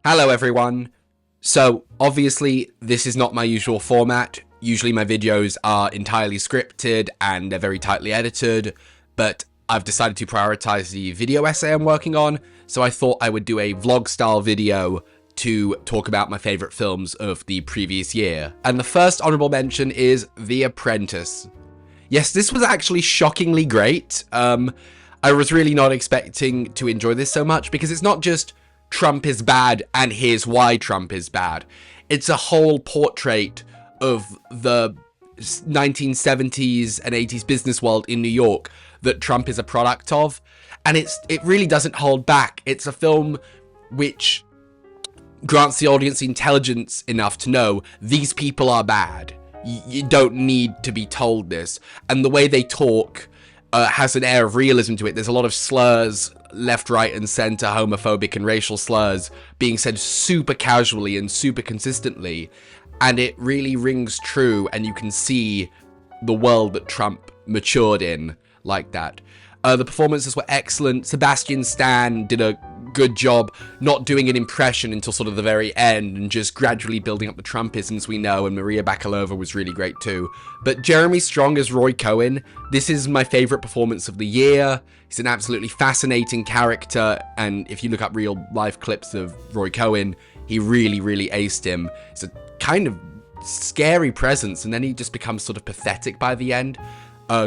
Hello everyone. So obviously this is not my usual format. Usually my videos are entirely scripted and they're very tightly edited, but I've decided to prioritize the video essay I'm working on, so I thought I would do a vlog style video to talk about my favorite films of the previous year. And the first honorable mention is The Apprentice. Yes, this was actually shockingly great. I was really not expecting to enjoy this so much because it's not just Trump is bad and here's why Trump is bad. It's a whole portrait of the 1970s and 80s business world in New York that Trump is a product of, and it really doesn't hold back. It's a film which grants the audience intelligence enough to know these people are bad. You don't need to be told this, and the way they talk has an air of realism to it. There's a lot of slurs, left, right, and center, homophobic and racial slurs being said super casually and super consistently, and it really rings true, and you can see the world that Trump matured in like that. The performances were excellent. Sebastian Stan did a good job not doing an impression until sort of the very end and just gradually building up the Trumpisms we know, and Maria Bakalova was really great too. But Jeremy Strong as Roy Cohn, this is my favorite performance of the year. He's an absolutely fascinating character, and if you look up real life clips of Roy Cohn, he really aced him. It's a kind of scary presence, and then he just becomes sort of pathetic by the end.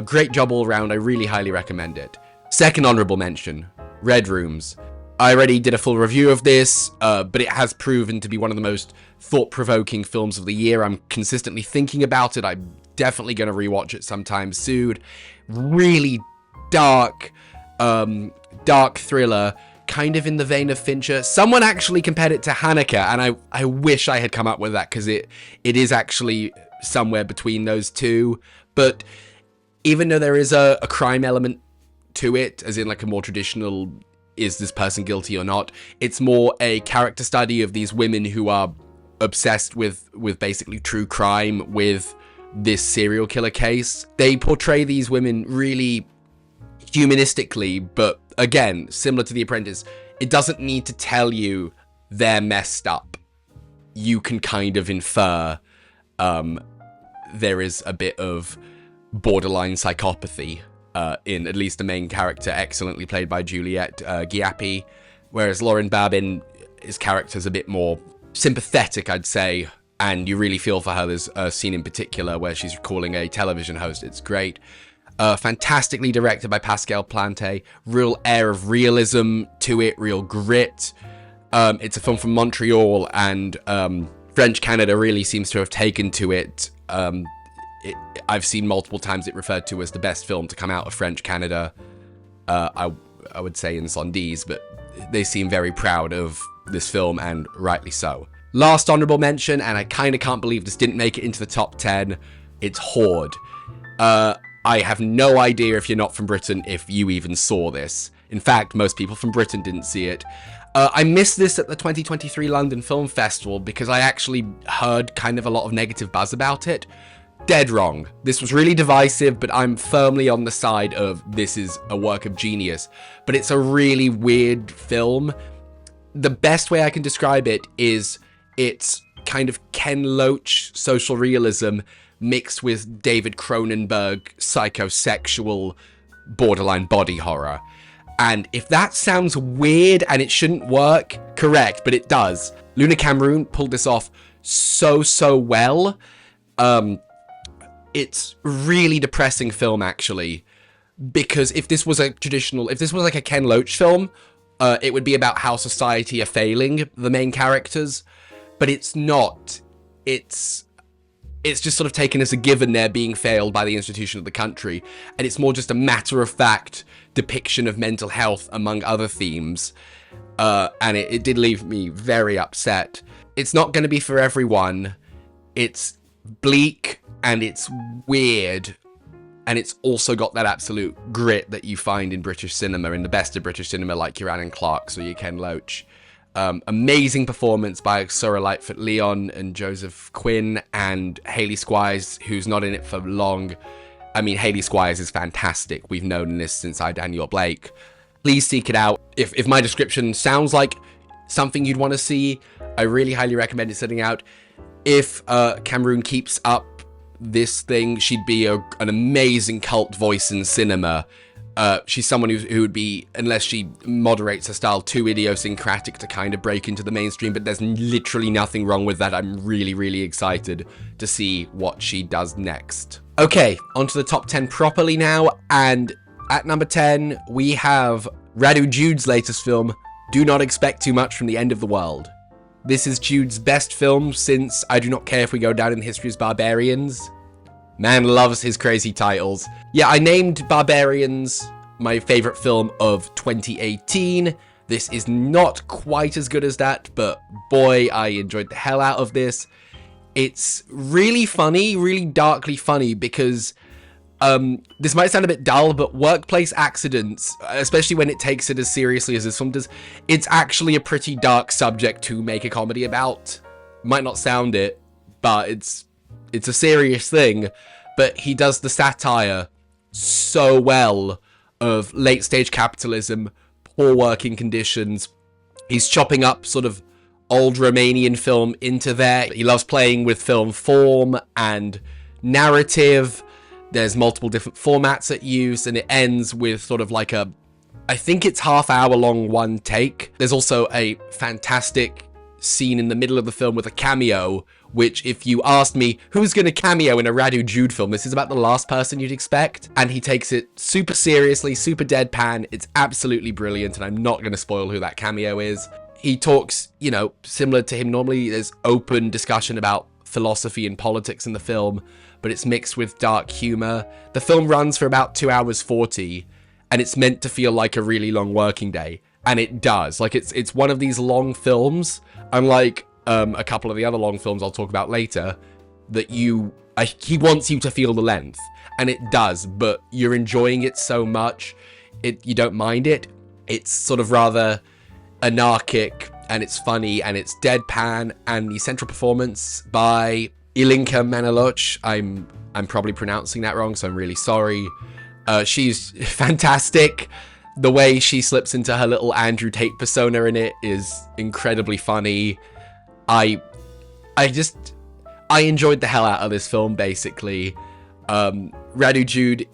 Great job all around. I really highly recommend it. Second honorable mention, Red Rooms. I already did a full review of this, but it has proven to be one of the most thought-provoking films of the year. I'm consistently thinking about it. I'm definitely going to rewatch it sometime soon. Really dark thriller, kind of in the vein of Fincher. Someone actually compared it to Haneke, and I wish I had come up with that, because it is actually somewhere between those two. But even though there is a crime element to it, as in like a more traditional, is this person guilty or not, it's more a character study of these women who are obsessed with basically true crime, with this serial killer case. They portray these women really humanistically, but again, similar to The Apprentice, it doesn't need to tell you they're messed up. You can kind of infer there is a bit of borderline psychopathy in at least the main character, excellently played by Juliette Giappi, whereas Lauren Babin, his character's a bit more sympathetic, I'd say, and you really feel for her. There's a scene in particular where she's calling a television host. It's great. Fantastically directed by Pascal Plante. Real air of realism to it, real grit. It's a film from Montreal, and French Canada really seems to have taken to it. I've seen multiple times it referred to as the best film to come out of French Canada. I would say in Sondies, but they seem very proud of this film, and rightly so. Last honorable mention, and I kind of can't believe this didn't make it into the top 10, it's Hoard. I have no idea, if you're not from Britain, if you even saw this. In fact, most people from Britain didn't see it. I missed this at the 2023 London Film Festival because I actually heard kind of a lot of negative buzz about it. Dead wrong. This was really divisive, but I'm firmly on the side of this is a work of genius. But it's a really weird film. The best way I can describe it is it's kind of Ken Loach social realism mixed with David Cronenberg psychosexual borderline body horror. And if that sounds weird and it shouldn't work, correct, but it does. Luna Cameron pulled this off so well. It's really depressing film, actually, because if this was like a Ken Loach film, it would be about how society are failing the main characters, but it's not. It's just sort of taken as a given they're being failed by the institution of the country, and it's more just a matter-of-fact depiction of mental health among other themes, and it did leave me very upset. It's not going to be for everyone. It's bleak, and it's weird, and it's also got that absolute grit that you find in British cinema, in the best of British cinema, like your Annan Clarks or your Ken Loach. Amazing performance by Sora Lightfoot-Leon and Joseph Quinn and Hayley Squires, who's not in it for long. I mean, Hayley Squires is fantastic. We've known this since I, Daniel Blake. Please seek it out. If my description sounds like something you'd want to see, I really highly recommend it sitting out. If Cameron keeps up this thing, she'd be an amazing cult voice in cinema. She's someone who would be, unless she moderates her style, too idiosyncratic to kind of break into the mainstream, but there's literally nothing wrong with that. I'm really, really excited to see what she does next. Okay, onto the top 10 properly now, and at number 10, we have Radu Jude's latest film, Do Not Expect Too Much from the End of the World. This is Jude's best film since I Do Not Care If We Go Down in History as Barbarians. Man loves his crazy titles. Yeah, I named Barbarians my favorite film of 2018. This is not quite as good as that, but boy, I enjoyed the hell out of this. It's really funny, really darkly funny, because this might sound a bit dull, but workplace accidents, especially when it takes it as seriously as this film does, it's actually a pretty dark subject to make a comedy about. Might not sound it, but it's a serious thing. But he does the satire so well of late-stage capitalism, poor working conditions. He's chopping up sort of old Romanian film into there. He loves playing with film form and narrative. There's multiple different formats at use, and it ends with sort of like I think it's half-hour long one take. There's also a fantastic scene in the middle of the film with a cameo, which, if you asked me, who's going to cameo in a Radu Jude film, this is about the last person you'd expect. And he takes it super seriously, super deadpan. It's absolutely brilliant, and I'm not going to spoil who that cameo is. He talks, similar to him normally, there's open discussion about philosophy and politics in the film, but it's mixed with dark humor. The film runs for about 2 hours 40, and it's meant to feel like a really long working day. And it does. Like, it's one of these long films, unlike a couple of the other long films I'll talk about later, that he wants you to feel the length. And it does, but you're enjoying it so much, you don't mind it. It's sort of rather anarchic, and it's funny, and it's deadpan, and the central performance by Ilinka Manaloch, I'm probably pronouncing that wrong, so I'm really sorry. She's fantastic. The way she slips into her little Andrew Tate persona in it is incredibly funny. I enjoyed the hell out of this film, basically. Radu Jude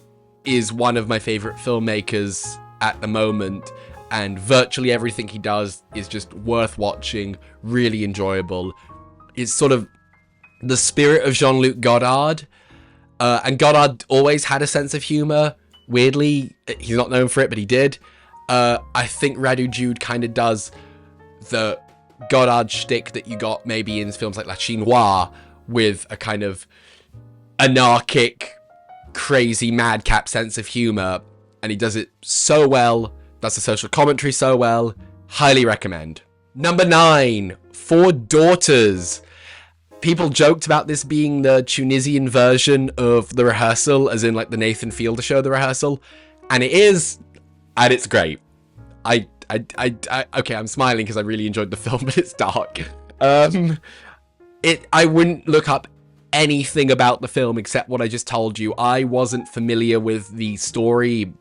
is one of my favorite filmmakers at the moment, and virtually everything he does is just worth watching, really enjoyable. It's sort of the spirit of Jean-Luc Godard, and Godard always had a sense of humor. Weirdly, he's not known for it, but he did. I think Radu Jude kind of does the Godard shtick that you got maybe in films like La Chinoise, with a kind of anarchic, crazy, madcap sense of humor, and he does it so well, does the social commentary so well. Highly recommend. Number 9, Four Daughters. People joked about this being the Tunisian version of The Rehearsal, as in like the Nathan Fielder show, The Rehearsal, and it is, and it's great. Okay, I'm smiling because I really enjoyed the film, but it's dark. I wouldn't look up anything about the film except what I just told you. I wasn't familiar with the story.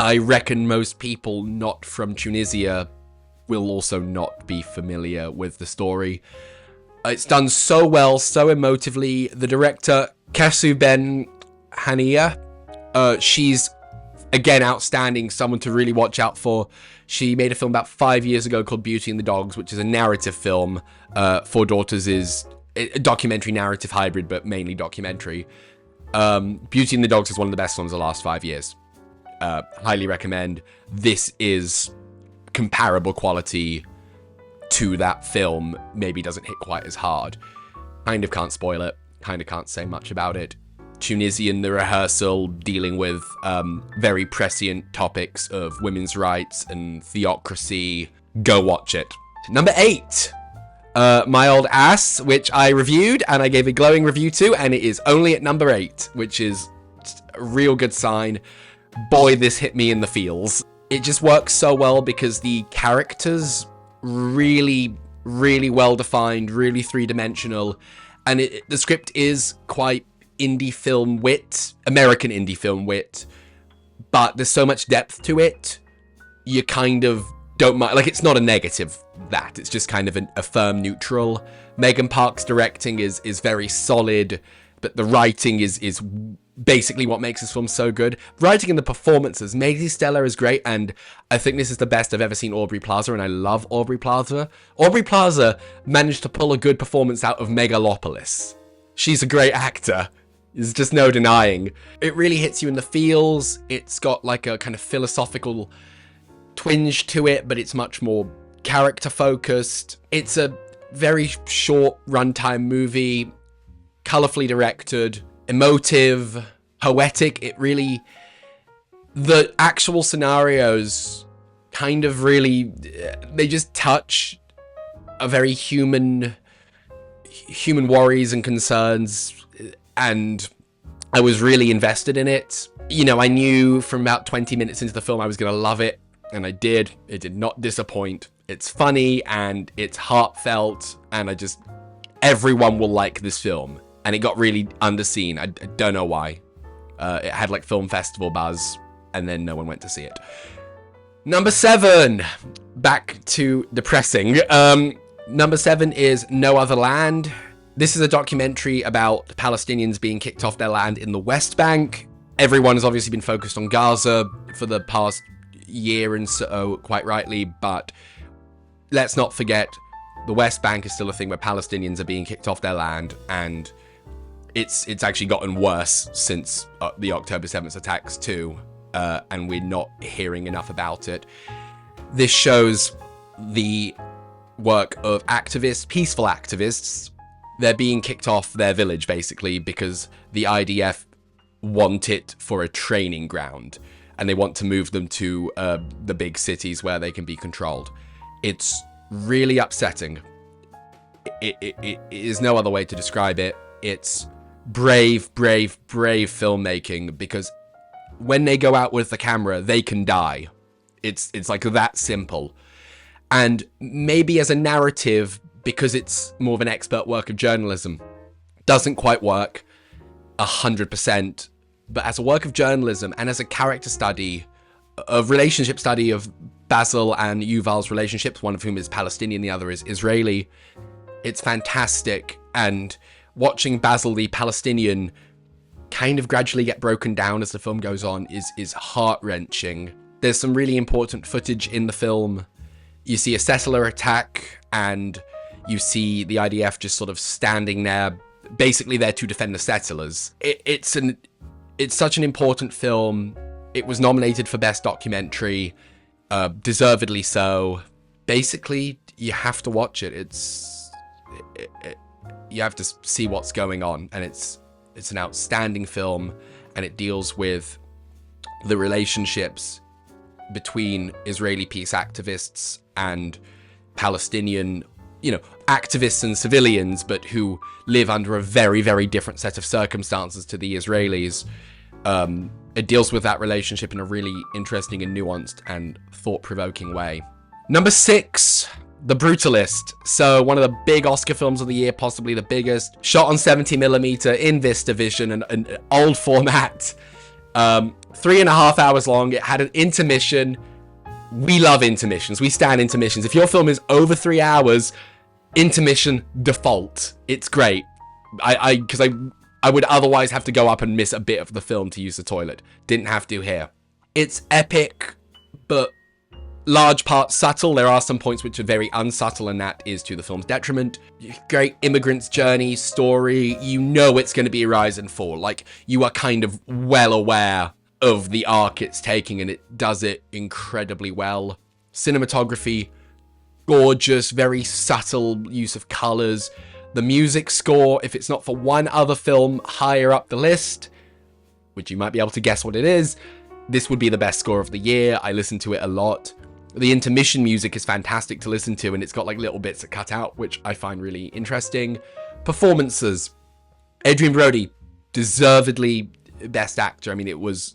I reckon most people not from Tunisia will also not be familiar with the story. It's done so well, so emotively. The director, Kasu Ben Hania, she's, again, outstanding, someone to really watch out for. She made a film about 5 years ago called Beauty and the Dogs, which is a narrative film. Four Daughters is a documentary narrative hybrid, but mainly documentary. Beauty and the Dogs is one of the best films of the last 5 years. Highly recommend. This is comparable quality to that film, maybe doesn't hit quite as hard. Kind of can't spoil it, kind of can't say much about it. Tunisian, The Rehearsal, dealing with very prescient topics of women's rights and theocracy. Go watch it. Number 8, My Old Ass, which I reviewed and I gave a glowing review to, and it is only at number 8, which is a real good sign. Boy, this hit me in the feels. It just works so well because the characters really, really well defined, really three-dimensional, and the script is quite indie film wit, American indie film wit, but there's so much depth to it, you kind of don't mind, like, it's not a negative, that. It's just kind of a firm neutral. Megan Park's directing is very solid, but the writing is basically what makes this film so good. Writing and the performances. Maisie Stella is great, and I think this is the best I've ever seen Aubrey Plaza, and I love Aubrey Plaza. Aubrey Plaza managed to pull a good performance out of Megalopolis. She's a great actor. There's just no denying. It really hits you in the feels. It's got like a kind of philosophical twinge to it, but it's much more character focused. It's a very short runtime movie, colorfully directed, emotive, poetic. It really, the actual scenarios kind of really, they just touch a very human worries and concerns, and I was really invested in it. You know, I knew from about 20 minutes into the film I was going to love it, and I did. It did not disappoint. It's funny and it's heartfelt, and everyone will like this film. And it got really underseen. I don't know why. It had like film festival buzz, and then no one went to see it. Number 7. Back to depressing. Number 7 is No Other Land. This is a documentary about Palestinians being kicked off their land in the West Bank. Everyone has obviously been focused on Gaza for the past year and so, quite rightly, but let's not forget the West Bank is still a thing where Palestinians are being kicked off their land, and it's actually gotten worse since the October 7th attacks too, and we're not hearing enough about it. This shows the work of activists, peaceful activists. They're being kicked off their village, basically, because the IDF want it for a training ground, and they want to move them to the big cities where they can be controlled. It's really upsetting. It is no other way to describe it. It's brave filmmaking, because when they go out with the camera, they can die. It's like that simple. And maybe as a narrative, because it's more of an expert work of journalism, doesn't quite work 100%. But as a work of journalism and as a character study, a relationship study of Basil and Yuval's relationships, one of whom is Palestinian, the other is Israeli, it's fantastic. And watching Basil, the Palestinian, kind of gradually get broken down as the film goes on is heart-wrenching. There's some really important footage in the film. You see a settler attack, and you see the IDF just sort of standing there, basically there to defend the settlers. It's such an important film. It was nominated for Best Documentary, deservedly so. Basically, you have to watch it. You have to see what's going on, and it's an outstanding film, and it deals with the relationships between Israeli peace activists and Palestinian, activists and civilians, but who live under a very, very different set of circumstances to the Israelis. It deals with that relationship in a really interesting and nuanced and thought-provoking way. Number 6, The Brutalist. So one of the big Oscar films of the year, possibly the biggest. Shot on 70mm in VistaVision, an old format. 3.5 hours long. It had an intermission. We love intermissions. We stand intermissions. If your film is over 3 hours, intermission default. It's great. Because I would otherwise have to go up and miss a bit of the film to use the toilet. Didn't have to here. It's epic, but large part subtle. There are some points which are very unsubtle, and that is to the film's detriment. Great immigrant's journey, story. You know it's going to be a rise and fall. Like, you are kind of well aware of the arc it's taking, and it does it incredibly well. Cinematography, gorgeous, very subtle use of colors. The music score, if it's not for one other film higher up the list, which you might be able to guess what it is, this would be the best score of the year. I listen to it a lot. The intermission music is fantastic to listen to, and it's got like little bits that cut out, which I find really interesting. Performances. Adrien Brody, deservedly best actor. I mean, it was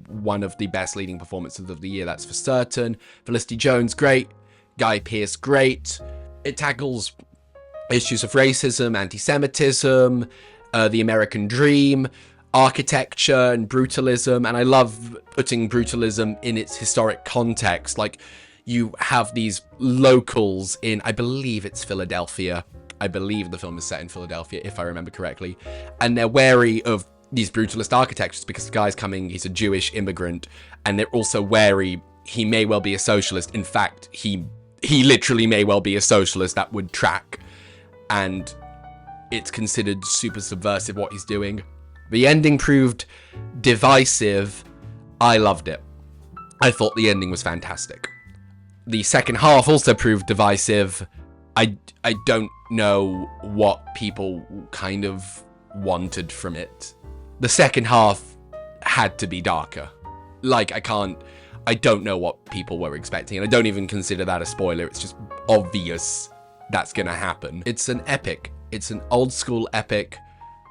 one of the best leading performances of the year, that's for certain. Felicity Jones, great. Guy Pearce, great. It tackles issues of racism, anti-Semitism, the American dream, architecture, and brutalism. And I love putting brutalism in its historic context. Like, You have these locals in, I believe it's Philadelphia. I believe the film is set in Philadelphia, if I remember correctly. And they're wary of these brutalist architectures because the guy's coming, he's a Jewish immigrant, and they're also wary he may well be a socialist. In fact, he literally may well be a socialist that would track, and it's considered super subversive what he's doing. The ending proved divisive. I loved it. I thought the ending was fantastic. The second half also proved divisive. I don't know what people kind of wanted from it. The second half had to be darker. Like, I don't know what people were expecting, and I don't even consider that a spoiler. It's just obvious that's gonna happen. It's an epic. It's an old school epic.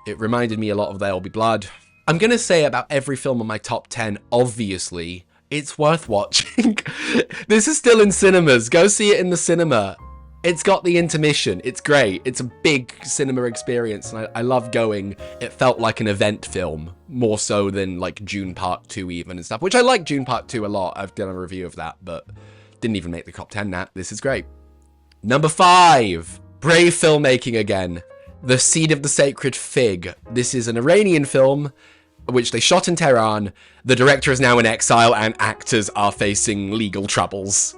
It reminded me a lot of There'll Be Blood. I'm gonna say about every film on my top 10, obviously, it's worth watching. This is still in cinemas. Go see it in the cinema. It's got the intermission. It's great. It's a big cinema experience, and I love going. It felt like an event film, more so than like Dune Part 2 even and stuff, which I like Dune Part 2 a lot. I've done a review of that, but didn't even make the top 10 now. This is great. Number 5, brave filmmaking again. The Seed of the Sacred Fig. This is an Iranian film which they shot in Tehran. The director is now in exile, and actors are facing legal troubles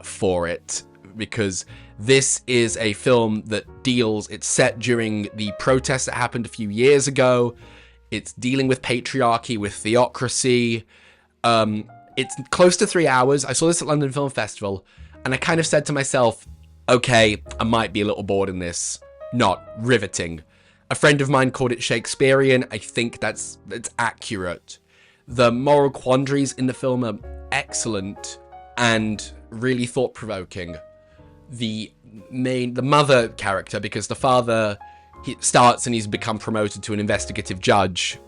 for it, because this is a film that it's set during the protests that happened a few years ago. It's dealing with patriarchy, with theocracy. It's close to 3 hours. I saw this at London Film Festival, and I kind of said to myself, okay, I might be a little bored in this. Not riveting. A friend of mine called it Shakespearean. I think that's accurate. The moral quandaries in the film are excellent and really thought-provoking. The mother character, because the father, he starts and he's become promoted to an investigative judge,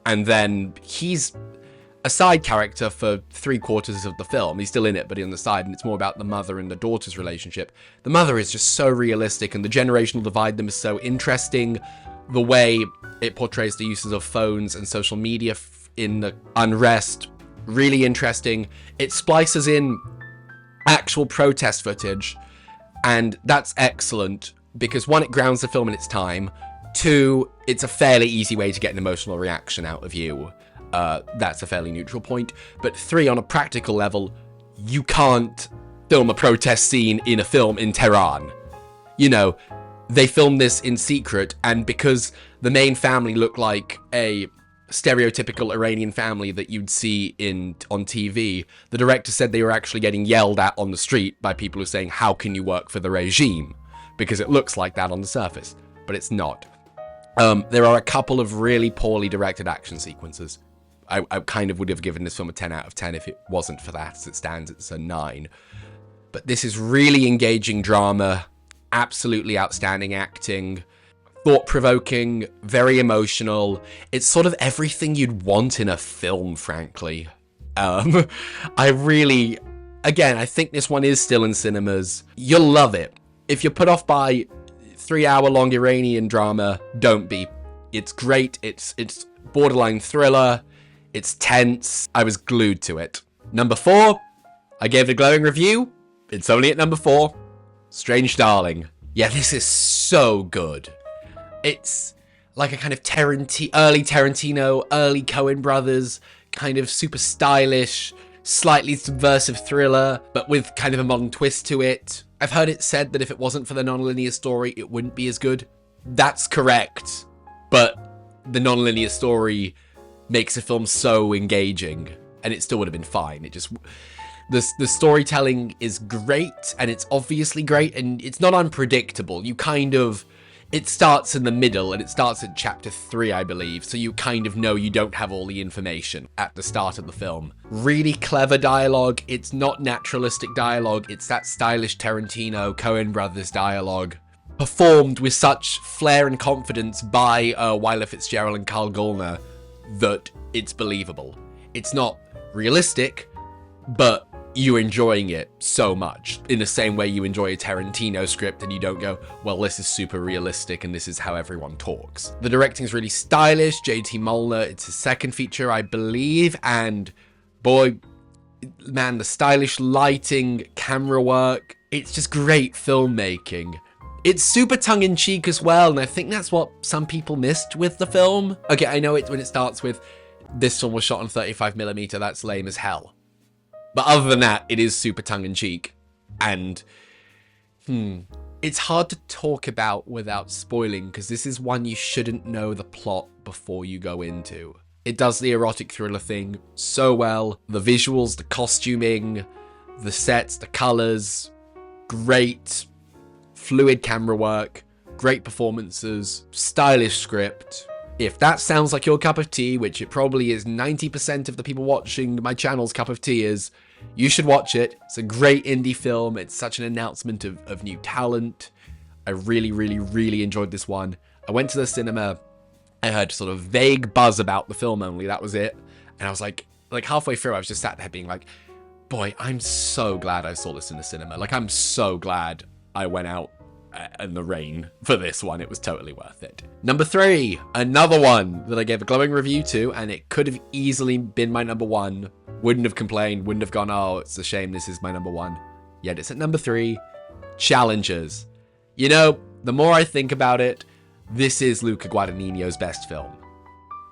and then he's a side character for 3/4 of the film. He's still in it, but on the side, and it's more about the mother and the daughter's relationship. The mother is just so realistic, and the generational divide them is so interesting. The way it portrays the uses of phones and social media in the unrest, really interesting. It splices in actual protest footage, and that's excellent, because 1, it grounds the film in its time. 2, it's a fairly easy way to get an emotional reaction out of you. That's a fairly neutral point. But 3, on a practical level, you can't film a protest scene in a film in Tehran. You know, they filmed this in secret, and because the main family looked like a stereotypical Iranian family that you'd see on TV, the director said they were actually getting yelled at on the street by people who are saying, how can you work for the regime? Because it looks like that on the surface, but it's not. There are a couple of really poorly directed action sequences. I kind of would have given this film a 10 out of 10 if it wasn't for that. As it stands, it's a 9. But this is really engaging drama, absolutely outstanding acting, thought-provoking, very emotional. It's sort of everything you'd want in a film, frankly. I think this one is still in cinemas. You'll love it. If you're put off by 3-hour-long Iranian drama, don't be. It's great. It's borderline thriller. It's tense. I was glued to it. Number 4, I gave it a glowing review. It's only at number 4. Strange Darling. Yeah, this is so good. It's like a kind of early Tarantino, early Coen brothers, kind of super stylish, slightly subversive thriller, but with kind of a modern twist to it. I've heard it said that if it wasn't for the non-linear story, it wouldn't be as good. That's correct. But the non-linear story makes a film so engaging, and it still would have been fine. It just... The storytelling is great, and it's obviously great, and it's not unpredictable. It starts in the middle, and it starts at chapter 3, I believe, so you kind of know you don't have all the information at the start of the film. Really clever dialogue. It's not naturalistic dialogue. It's that stylish Tarantino, Coen brothers dialogue, performed with such flair and confidence by Wyler Fitzgerald and Carl Gallner that it's believable. It's not realistic, but you're enjoying it so much, in the same way you enjoy a Tarantino script and you don't go, well, this is super realistic and this is how everyone talks. The directing is really stylish. J.T. Molnar, it's his second feature, I believe, and boy, Man, the stylish lighting, camera work, it's just great filmmaking. It's super tongue-in-cheek as well, and I think that's what some people missed with the film. Okay, I know it when it starts with, this film was shot on 35mm, that's lame as hell. But other than that, it is super tongue-in-cheek. And, it's hard to talk about without spoiling, because this is one you shouldn't know the plot before you go into. It does the erotic thriller thing so well. The visuals, the costuming, the sets, the colours, great fluid camera work, great performances, stylish script. If that sounds like your cup of tea, which it probably is 90% of the people watching my channel's cup of tea is, you should watch it. It's a great indie film. It's such an announcement of new talent. I really, really, really enjoyed this one. I went to the cinema. I heard sort of vague buzz about the film only. That was it. And I was like halfway through, I was just sat there being like, boy, I'm so glad I saw this in the cinema. Like, I'm so glad I went out in the rain for this one. It was totally worth it. Number 3, another one that I gave a glowing review to, and it could have easily been my number 1. Wouldn't have complained, wouldn't have gone, oh, it's a shame this is my number 1. Yet it's at number 3, Challengers. You know, the more I think about it, this is Luca Guadagnino's best film.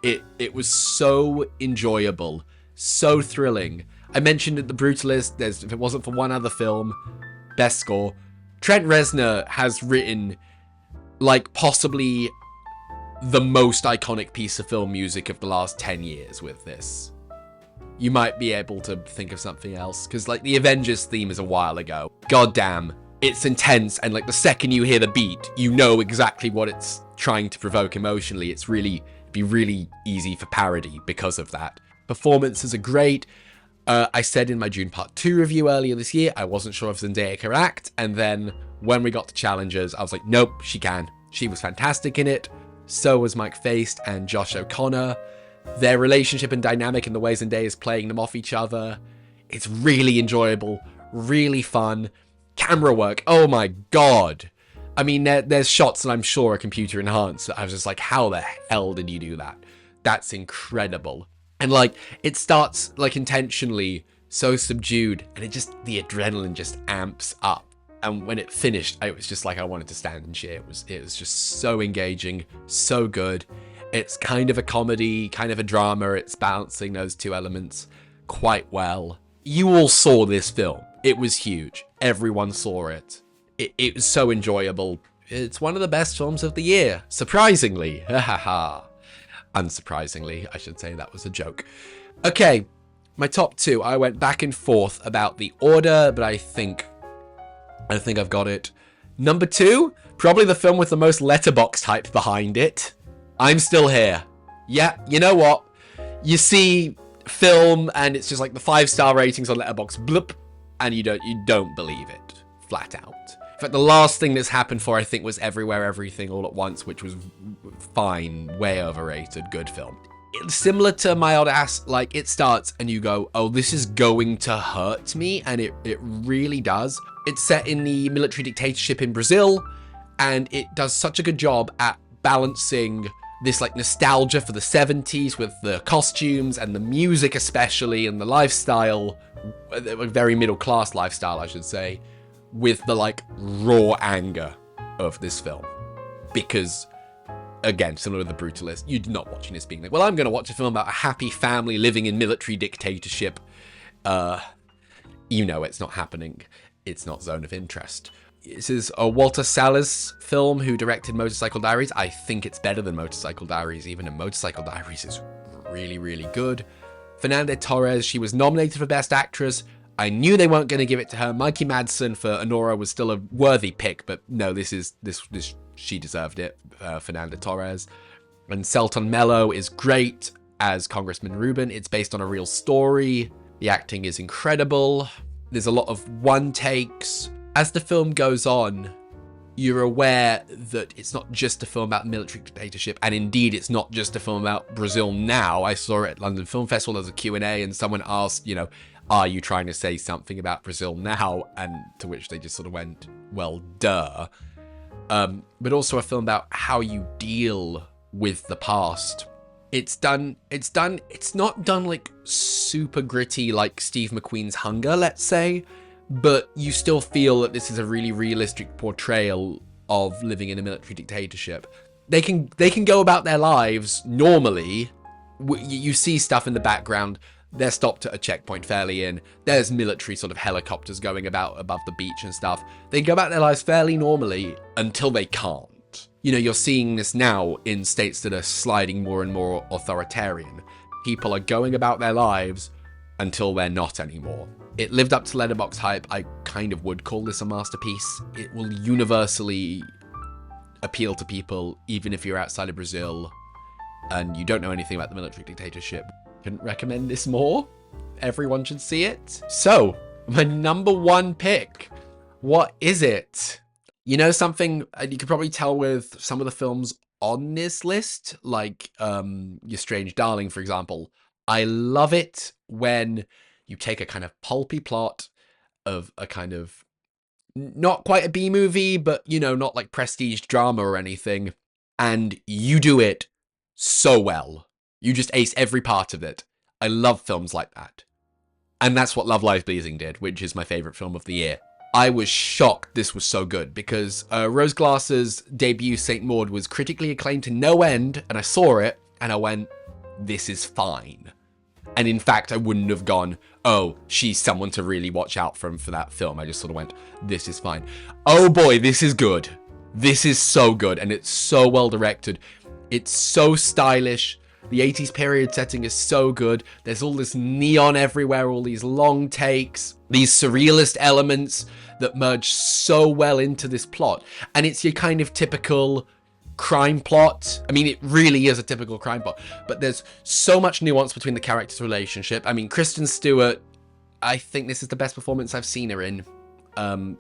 It was so enjoyable, so thrilling. I mentioned at the Brutalist, if it wasn't for one other film, best score. Trent Reznor has written, like, possibly the most iconic piece of film music of the last 10 years with this. You might be able to think of something else, because, like, the Avengers theme is a while ago. God damn, it's intense, and, like, the second you hear the beat, you know exactly what it's trying to provoke emotionally. It'd be really easy for parody because of that. Performances are great. I said in my June Part 2 review earlier this year, I wasn't sure if Zendaya could act, and then when we got to Challengers, I was like, nope, she can. She was fantastic in it. So was Mike Feist and Josh O'Connor. Their relationship and dynamic and the way Zendaya is playing them off each other, it's really enjoyable, really fun. Camera work, oh my god. I mean, there's shots that I'm sure are computer enhanced. I was just like, how the hell did you do that? That's incredible. And, like, it starts, like, intentionally so subdued, and the adrenaline just amps up. And when it finished, it was just like I wanted to stand and cheer. It was just so engaging, so good. It's kind of a comedy, kind of a drama. It's balancing those two elements quite well. You all saw this film. It was huge. Everyone saw it. It was so enjoyable. It's one of the best films of the year. Surprisingly. Ha ha ha. Unsurprisingly, I should say. That was a joke. Okay, my top 2. I went back and forth about the order, but I think I've got it. Number 2, probably the film with the most Letterboxd hype behind it. I'm Still Here. Yeah, you know what? You see film and it's just like the 5-star ratings on Letterboxd, bloop, and you don't believe it, flat out. In fact, the last thing that's happened for, I think, was Everywhere, Everything, All at Once, which was fine, way overrated, good film. It's similar to My Old Ass, like, it starts and you go, oh, this is going to hurt me, and it really does. It's set in the military dictatorship in Brazil, and it does such a good job at balancing this, like, nostalgia for the 70s with the costumes and the music especially, and the lifestyle, a very middle-class lifestyle, I should say, with the, like, raw anger of this film. Because, again, similar to The Brutalist, you're not watching this being like, well, I'm going to watch a film about a happy family living in military dictatorship. You know it's not happening. It's not zone of interest. This is a Walter Salles film who directed Motorcycle Diaries. I think it's better than Motorcycle Diaries, even, and Motorcycle Diaries is really, really good. Fernanda Torres, she was nominated for Best Actress. I knew they weren't going to give it to her. Mikey Madsen for Honora was still a worthy pick, but no, she deserved it, Fernanda Torres. And Selton Mello is great as Congressman Rubin. It's based on a real story. The acting is incredible. There's a lot of one takes. As the film goes on, you're aware that it's not just a film about military dictatorship, and indeed it's not just a film about Brazil now. I saw it at London Film Festival as a Q&A, and someone asked, are you trying to say something about Brazil now? And to which they just sort of went, well, duh. But also a film about how you deal with the past It's not done like super gritty like Steve McQueen's Hunger, let's say, but you still feel that this is a really realistic portrayal of living in a military dictatorship. They can go about their lives normally. You see stuff in the background. They're stopped at a checkpoint fairly in. There's military sort of helicopters going about above the beach and stuff. They go about their lives fairly normally until they can't. You know, you're seeing this now in states that are sliding more and more authoritarian. People are going about their lives until they're not anymore. It lived up to Letterboxd hype. I kind of would call this a masterpiece. It will universally appeal to people, even if you're outside of Brazil and you don't know anything about the military dictatorship. Couldn't recommend this more. Everyone should see it. So, my number one pick. What is it? You know something, you could probably tell with some of the films on this list, like Your Strange Darling, for example. I love it when you take a kind of pulpy plot of a kind of, not quite a B-movie, but, you know, not like prestige drama or anything, and you do it so well. You just ace every part of it. I love films like that. And that's what Love Lies Bleeding did, which is my favourite film of the year. I was shocked this was so good, because Rose Glass's debut, St. Maud, was critically acclaimed to no end, and I saw it, and I went, this is fine. And in fact, I wouldn't have gone, oh, she's someone to really watch out for that film. I just sort of went, this is fine. Oh boy, this is good. This is so good, and it's so well directed. It's so stylish. The 80s period setting is so good. There's all this neon everywhere, all these long takes, these surrealist elements that merge so well into this plot. And it's your kind of typical crime plot. I mean, it really is a typical crime plot, but there's so much nuance between the characters' relationship. I mean, Kristen Stewart, I think this is the best performance I've seen her in.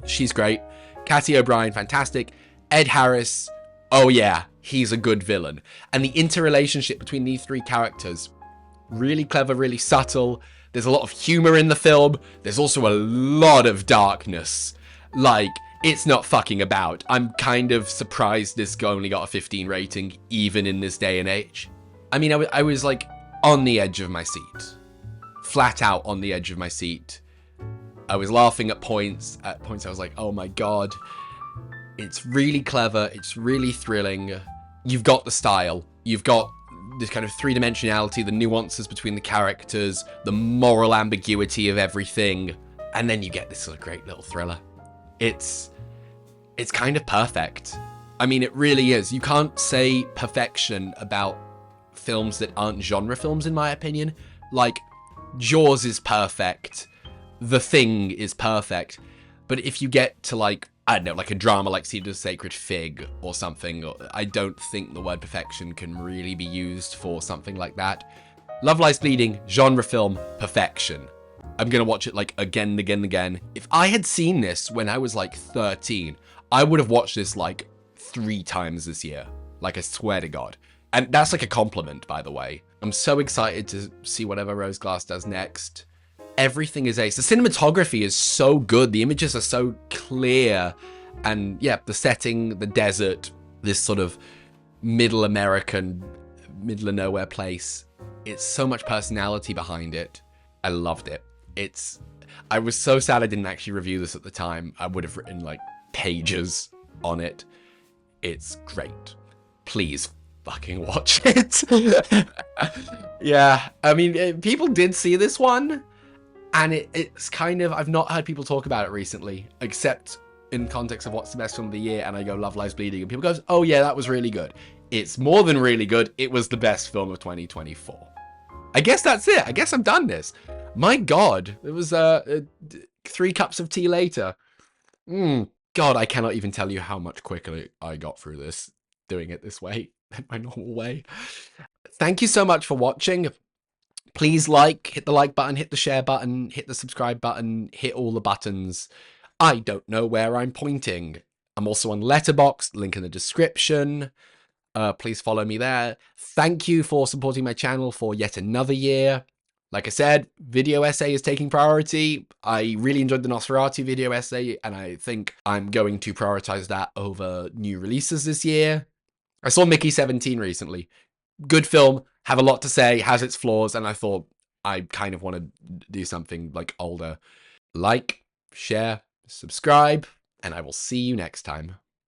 She's great. Cathy O'Brien, fantastic. Ed Harris, oh yeah, he's a good villain. And the interrelationship between these three characters, really clever, really subtle. There's a lot of humor in the film. There's also a lot of darkness. Like, it's not fucking about. I'm kind of surprised this only got a 15 rating, even in this day and age. I mean, I was like on the edge of my seat. Flat out on the edge of my seat. I was laughing at points. At points I was like, oh my god. It's really clever. It's really thrilling. You've got the style. You've got this kind of three-dimensionality, the nuances between the characters, the moral ambiguity of everything. And then you get this sort of great little thriller. It's kind of perfect. I mean, it really is. You can't say perfection about films that aren't genre films, in my opinion. Like, Jaws is perfect. The Thing is perfect. But if you get to, like, I don't know, like a drama like Seed of the Sacred Fig or something, I don't think the word perfection can really be used for something like that. Love Lies Bleeding, genre film, perfection. I'm going to watch it like again and again and again. If I had seen this when I was like 13, I would have watched this like 3 times this year. Like, I swear to God. And that's like a compliment, by the way. I'm so excited to see whatever Rose Glass does next. Everything is ace. The cinematography is so good. The images are so clear. And yeah, the setting, the desert, this sort of middle American, middle of nowhere place. It's so much personality behind it. I loved it. I was so sad I didn't actually review this at the time. I would have written like pages on it. It's great. Please fucking watch it. Yeah, I mean, people did see this one. And it's kind of, I've not heard people talk about it recently, except in context of what's the best film of the year, and I go, Love Lies Bleeding, and people go, oh yeah, that was really good. It's more than really good, it was the best film of 2024. I guess that's it. I guess I've done this. My God, it was 3 cups of tea later. God, I cannot even tell you how much quicker I got through this, doing it this way, my normal way. Thank you so much for watching. Please hit the like button, hit the share button, hit the subscribe button, hit all the buttons. I don't know where I'm pointing. I'm also on Letterboxd, link in the description. Please follow me there. Thank you for supporting my channel for yet another year. Like I said, video essay is taking priority. I really enjoyed the Nosferatu video essay, and I think I'm going to prioritize that over new releases this year. I saw Mickey 17 recently. Good film. have a lot to say, has its flaws, and I thought I kind of want to do something like older. Like, share, subscribe, and I will see you next time.